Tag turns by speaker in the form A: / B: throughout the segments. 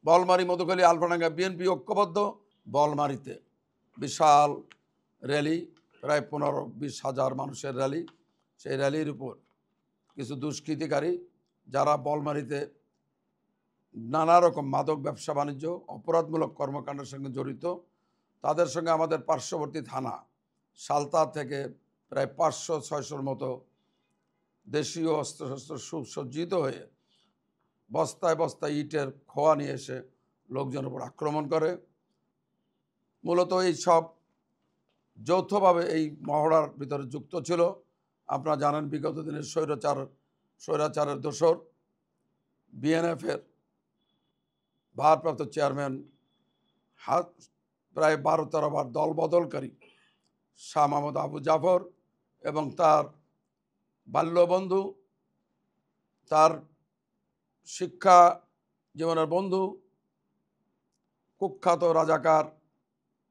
A: Boalmari Madhukhali Alfadanga BNP ঐক্যবদ্ধ। বলমারীতে বিশাল rally, প্রায় 15-20 হাজার মানুষের র্যালি। সেই র্যালির উপর কিছু দুষ্কৃতিকারী যারা বলমারীতে নানা রকম মাদক ব্যবসা বাণিজ্য অপরাধমূলক কর্মকাণ্ডের সঙ্গে জড়িত, তাদের সঙ্গে আমাদের পার্শ্ববর্তী থানা সালতা থেকে প্রায় 500-600-র মতো দেশীয় অস্ত্রশস্ত্র সুসজ্জিত হয়ে বস্তায় বস্তায় ইটের খোয়া নিয়ে এসে লোকজনের উপর আক্রমণ করে। মূলত এই সব যৌথভাবে এই মহড়ার ভিতরে যুক্ত ছিল। আপনারা জানেন বিগত দিনের স্বৈরাচারের দোসর বিএনএফের ভারপ্রাপ্ত চেয়ারম্যান প্রায় 12-13 বার দল বদলকারী শাহ মাহমুদ আবু জাফর এবং তার বাল্যবন্ধু, তার শিক্ষা জীবনের বন্ধু, কুখ্যাত রাজাকার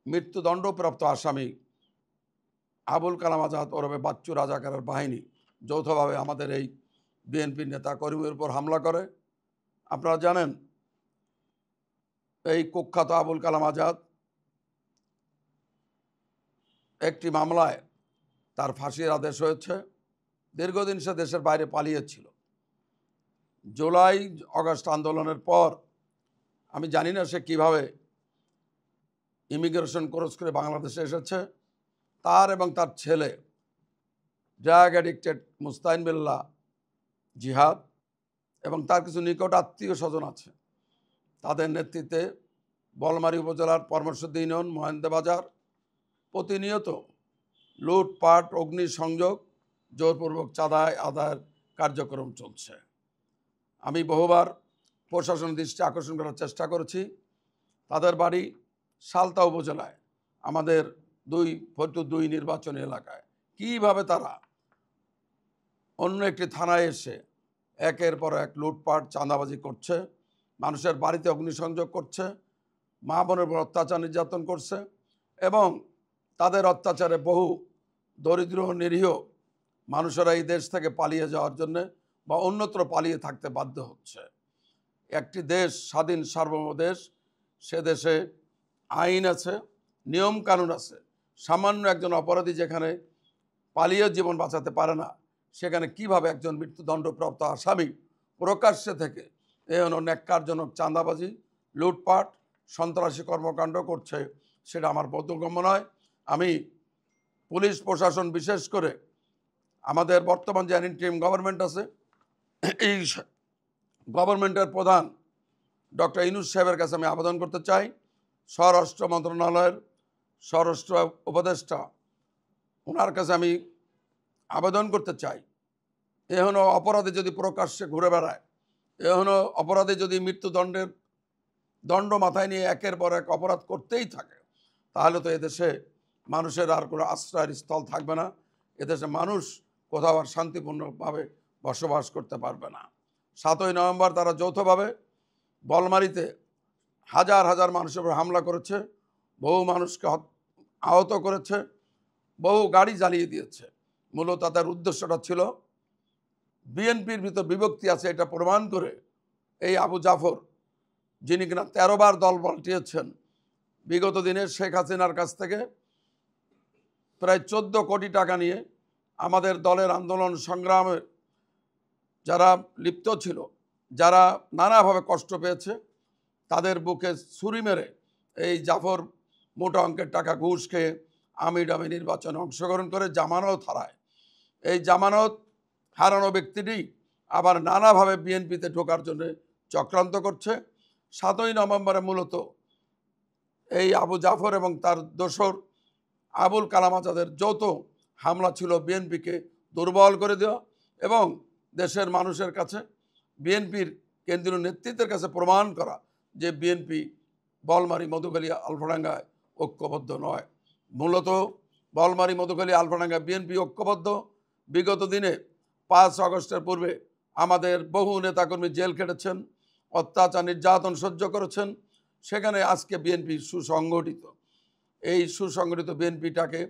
A: মৃত্যুদণ্ডপ্রাপ্ত আসামি আবুল কালাম আজাদ ওরফে বাচ্চু রাজাকারের বাহিনী যৌথভাবে আমাদের এই বিএনপির নেতা কর্মীর উপর হামলা করে। আপনারা জানেন এই কুখ্যাত আবুল কালাম আজাদ একটি মামলায় তার ফাঁসির আদেশ হয়েছে। দীর্ঘদিন সে দেশের বাইরে পালিয়েছিল। জুলাই আগস্ট আন্দোলনের পর আমি জানি না সে কীভাবে ইমিগ্রেশন ক্রস করে বাংলাদেশে এসেছে। তার এবং তার ছেলে ড্রাগ অ্যাডিক্টেড মুস্তাইন বিল্লাহ জিহাদ এবং তার কিছু নিকট আত্মীয় স্বজন আছে, তাদের নেতৃত্বে বলমারী উপজেলার পরামর্শদ ইউনিয়ন মহেন্দ্রবাজার প্রতিনিয়ত লুটপাট, অগ্নিসংযোগ, জোরপূর্বক চাঁদা আদায়ের কার্যক্রম চলছে। আমি বহুবার প্রশাসনের দৃষ্টি আকর্ষণ করার চেষ্টা করেছি। তাদের বাড়ি সালতা উপজেলায় আমাদের ফরিদপুর 2 নির্বাচনী এলাকায়। কীভাবে তারা অন্য একটি থানায় এসে একের পর এক লুটপাট, চাঁদাবাজি করছে, মানুষের বাড়িতে অগ্নিসংযোগ করছে, মা বোনের উপর অত্যাচার নির্যাতন করছে এবং তাদের অত্যাচারে বহু দরিদ্র নিরীহ মানুষেরা এই দেশ থেকে পালিয়ে যাওয়ার জন্য বা অন্যত্র পালিয়ে থাকতে বাধ্য হচ্ছে। একটি দেশ, স্বাধীন সার্বভৌম দেশ, সে দেশে আইন আছে, নিয়ম কানুন আছে। সামান্য একজন অপরাধী যেখানে পালিয়ে জীবন বাঁচাতে পারে না, সেখানে কিভাবে একজন মৃত্যুদণ্ডপ্রাপ্ত আসামি প্রকাশ্যে থেকে এমন ন্যাক্কারজনক চাঁদাবাজি, লুটপাট, সন্ত্রাসী কর্মকাণ্ড করছে, সেটা আমার বোধগম্য নয়। আমি পুলিশ প্রশাসন, বিশেষ করে আমাদের বর্তমান যে ইন্টারিম গভর্নমেন্ট আছে, এই গভর্নমেন্টের প্রধান ডক্টর ইউনূস সাহেবের কাছে আমি আবেদন করতে চাই, স্বরাষ্ট্র মন্ত্রণালয়ের স্বরাষ্ট্র উপদেষ্টা ওনার কাছে আমি আবেদন করতে চাই, এখনও অপরাধী যদি প্রকাশ্যে ঘুরে বেড়ায়, এখনও অপরাধী যদি মৃত্যুদণ্ডের দণ্ড মাথায় নিয়ে একের পর এক অপরাধ করতেই থাকে, তাহলে তো এদেশে মানুষের আর কোনো আশ্রয়ের স্থল থাকবে না। এদেশে মানুষ কোথাও আর শান্তিপূর্ণভাবে বসবাস করতে পারবে না। 7ই নভেম্বর তারা যৌথভাবে বলমারীতে হাজার হাজার মানুষের উপর হামলা করেছে, বহু মানুষকে আহত করেছে, বহু গাড়ি জ্বালিয়ে দিয়েছে। মূলত তাদের উদ্দেশ্যটা ছিল বিএনপির ভিতর বিভক্তি আছে এটা প্রমাণ করে এই আবু জাফর, যিনি কিনা 13 বার দল পাল্টিয়েছেন, বিগত দিনে শেখ হাসিনার কাছ থেকে প্রায় 14 কোটি টাকা নিয়ে আমাদের দলের আন্দোলন সংগ্রামে যারা লিপ্ত ছিল, যারা নানাভাবে কষ্ট পেয়েছে, তাদের বুকে ছুরি মেরে এই জাফর মোটা অঙ্কের টাকা ঘুষ খেয়ে আমি নির্বাচনে অংশগ্রহণ করে জামানত হারায়। এই জামানত হারানো ব্যক্তিটি আবার নানাভাবে বিএনপিতে ঢোকার জন্য চক্রান্ত করছে। 7ই নভেম্বরে মূলত এই আবু জাফর এবং তার দোসর আবুল কালাম আজাদের যৌথ হামলা ছিল বিএনপিকে দুর্বল করে দেওয়া এবং দেশের মানুষের কাছে, বিএনপির কেন্দ্রীয় নেতৃত্বের কাছে প্রমাণ করা যে বিএনপি বলমারী, মধুখালী, আলফাডাঙ্গায় ঐক্যবদ্ধ নয়। মূলত বলমারী, মধুখালী, আলফাডাঙ্গা বিএনপি ঐক্যবদ্ধ। বিগত দিনে 5 আগস্টের পূর্বে আমাদের বহু নেতাকর্মী জেল খেটেছেন, অত্যাচার নির্যাতন সহ্য করেছেন। সেখানে আজকে বিএনপি সুসংগঠিত, এই সুসংগঠিত বিএনপিটাকে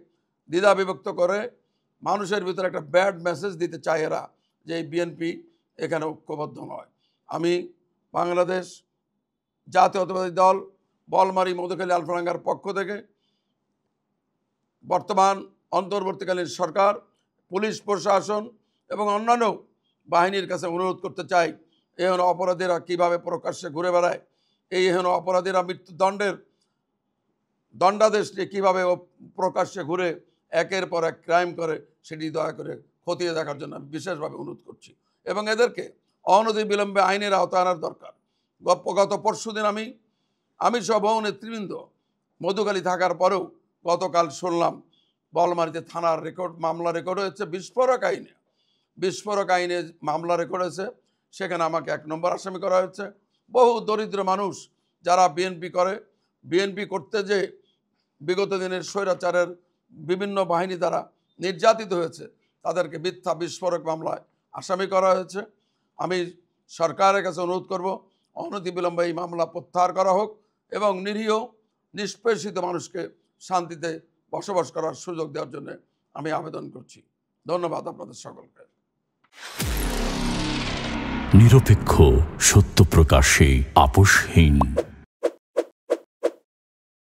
A: দ্বিধা বিভক্ত করে মানুষের ভিতরে একটা ব্যাড মেসেজ দিতে চায় এরা যে এই বিএনপি এখানে ঐক্যবদ্ধ নয়। আমি বাংলাদেশ জাতীয়তাবাদী দল বলমারি মধুখালী আলফাডাঙ্গার পক্ষ থেকে বর্তমান অন্তর্বর্তীকালীন সরকার, পুলিশ প্রশাসন এবং অন্যান্য বাহিনীর কাছে অনুরোধ করতে চাই, এহেন অপরাধীরা কীভাবে প্রকাশ্যে ঘুরে বেড়ায়, এই এহেন অপরাধীরা মৃত্যুদণ্ডের দণ্ডাদেশ নিয়ে কীভাবে প্রকাশ্যে ঘুরে একের পর এক ক্রাইম করে, সেটি দয়া করে খতিয়ে দেখার জন্য আমি বিশেষভাবে অনুরোধ করছি এবং এদেরকে অনতিবিলম্বে আইনের আওতায় আনার দরকার। গত পরশুদিন আমি সহ বহু নেতৃবৃন্দ মধুখালী থাকার পরেও গতকাল শুনলাম বলমারিতে থানার মামলা রেকর্ড হয়েছে বিস্ফোরক আইনে মামলা রেকর্ড হয়েছে। সেখানে আমাকে 1 নম্বর আসামি করা হয়েছে। বহু দরিদ্র মানুষ যারা বিএনপি করতে যে বিগত দিনের স্বৈরাচারের বিভিন্ন বাহিনী দ্বারা নির্যাতিত হয়েছে, তাদেরকে মিথ্যা বিস্ফোরক মামলায় আসামি করা হয়েছে। আমি সরকারের কাছে অনুরোধ করব, অনতিবিলম্বে এই মামলা প্রত্যাহার করা হোক এবং নিরীহ নিষ্পেষিত মানুষকে শান্তিতে বসবাস করার সুযোগ দেওয়ার জন্য আমি আবেদন করছি। ধন্যবাদ আপনাদের সকলকে।
B: নিরপেক্ষ, সত্য প্রকাশে আপোষহীন।